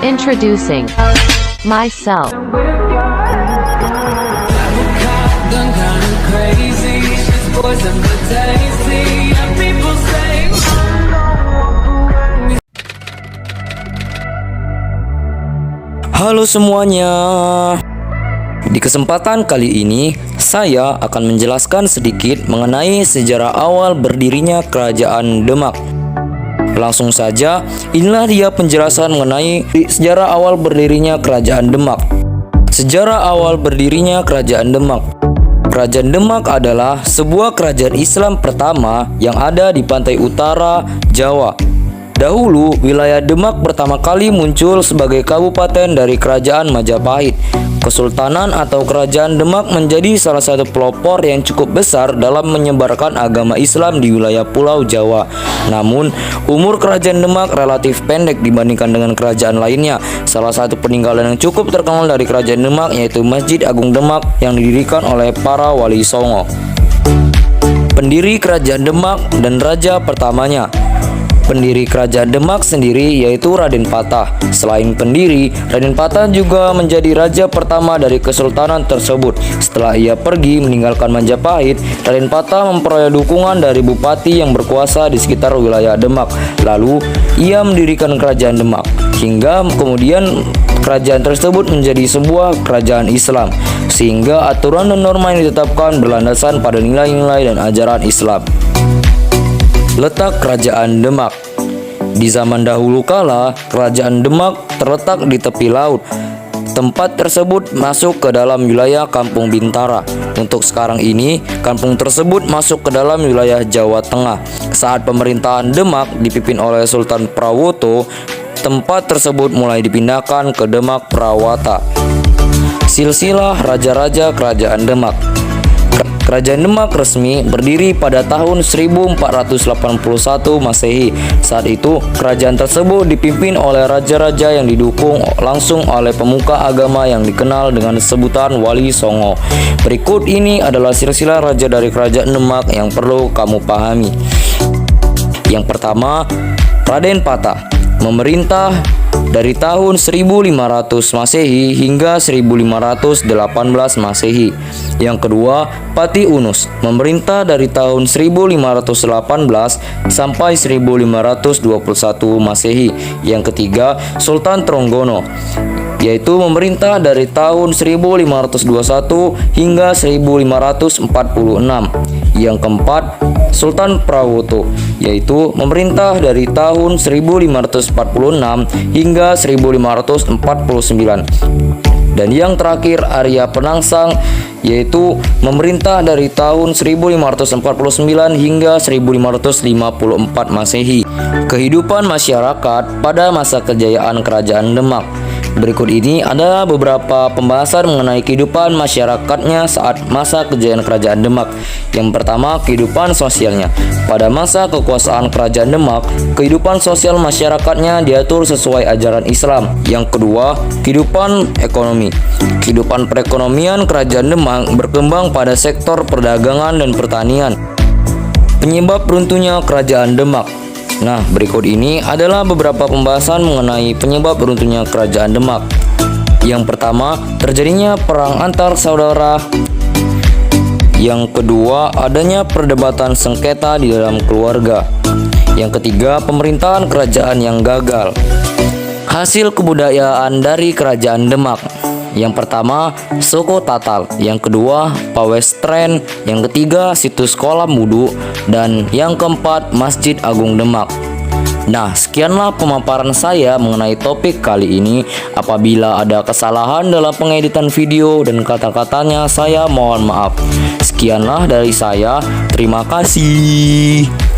Introducing myself. Halo semuanya. Di kesempatan kali ini saya akan menjelaskan sedikit mengenai sejarah awal berdirinya Kerajaan Demak. Langsung saja, inilah dia penjelasan mengenai sejarah awal berdirinya Kerajaan Demak. Sejarah awal berdirinya Kerajaan Demak. Kerajaan Demak adalah sebuah kerajaan Islam pertama yang ada di pantai utara Jawa. Dahulu, wilayah Demak pertama kali muncul sebagai kabupaten dari Kerajaan Majapahit. Kesultanan atau Kerajaan Demak menjadi salah satu pelopor yang cukup besar dalam menyebarkan agama Islam di wilayah Pulau Jawa. Namun, umur Kerajaan Demak relatif pendek dibandingkan dengan kerajaan lainnya. Salah satu peninggalan yang cukup terkenal dari Kerajaan Demak yaitu Masjid Agung Demak yang didirikan oleh para wali songo. Pendiri Kerajaan Demak dan raja pertamanya. Pendiri Kerajaan Demak sendiri yaitu Raden Patah. Selain pendiri, Raden Patah juga menjadi raja pertama dari kesultanan tersebut. Setelah ia pergi meninggalkan Majapahit, Raden Patah memperoleh dukungan dari bupati yang berkuasa di sekitar wilayah Demak. Lalu, ia mendirikan Kerajaan Demak. Hingga kemudian kerajaan tersebut menjadi sebuah kerajaan Islam. Sehingga aturan dan norma yang ditetapkan berlandasan pada nilai-nilai dan ajaran Islam. Letak Kerajaan Demak. Di zaman dahulu kala, Kerajaan Demak terletak di tepi laut. Tempat tersebut masuk ke dalam wilayah Kampung Bintara. Untuk sekarang ini, kampung tersebut masuk ke dalam wilayah Jawa Tengah. Saat pemerintahan Demak dipimpin oleh Sultan Prawoto, tempat tersebut mulai dipindahkan ke Demak Prawata. Silsilah Raja-Raja Kerajaan Demak. Kerajaan Demak resmi berdiri pada tahun 1481 Masehi. Saat itu, kerajaan tersebut dipimpin oleh raja-raja yang didukung langsung oleh pemuka agama yang dikenal dengan sebutan Wali Songo. Berikut ini adalah silsilah raja dari Kerajaan Demak yang perlu kamu pahami. Yang pertama, Raden Patah, memerintah dari tahun 1500 Masehi hingga 1518 Masehi. Yang kedua, Pati Unus, memerintah dari tahun 1518 sampai 1521 Masehi. Yang ketiga, Sultan Tronggono, yaitu memerintah dari tahun 1521 hingga 1546. Yang keempat, Sultan Prawoto, yaitu memerintah dari tahun 1546 hingga 1549. Dan yang terakhir, Arya Penangsang, yaitu memerintah dari tahun 1549 hingga 1554 Masehi. Kehidupan masyarakat pada masa kejayaan Kerajaan Demak. Berikut ini ada beberapa pembahasan mengenai kehidupan masyarakatnya saat masa kejayaan Kerajaan Demak. Yang pertama, kehidupan sosialnya. Pada masa kekuasaan Kerajaan Demak, kehidupan sosial masyarakatnya diatur sesuai ajaran Islam. Yang kedua, kehidupan ekonomi. Kehidupan perekonomian Kerajaan Demak berkembang pada sektor perdagangan dan pertanian. Penyebab runtuhnya Kerajaan Demak. Nah, berikut ini adalah beberapa pembahasan mengenai penyebab runtuhnya Kerajaan Demak. Yang pertama, terjadinya perang antar saudara. Yang kedua, adanya perdebatan sengketa di dalam keluarga. Yang ketiga, pemerintahan kerajaan yang gagal. Hasil kebudayaan dari Kerajaan Demak. Yang pertama, Soko Tatal. Yang kedua, Pawestren. Yang ketiga, situs kolam wudhu. Dan yang keempat, Masjid Agung Demak. Nah, sekianlah pemaparan saya mengenai topik kali ini. Apabila ada kesalahan dalam pengeditan video dan kata-katanya, saya mohon maaf. Sekianlah dari saya. Terima kasih.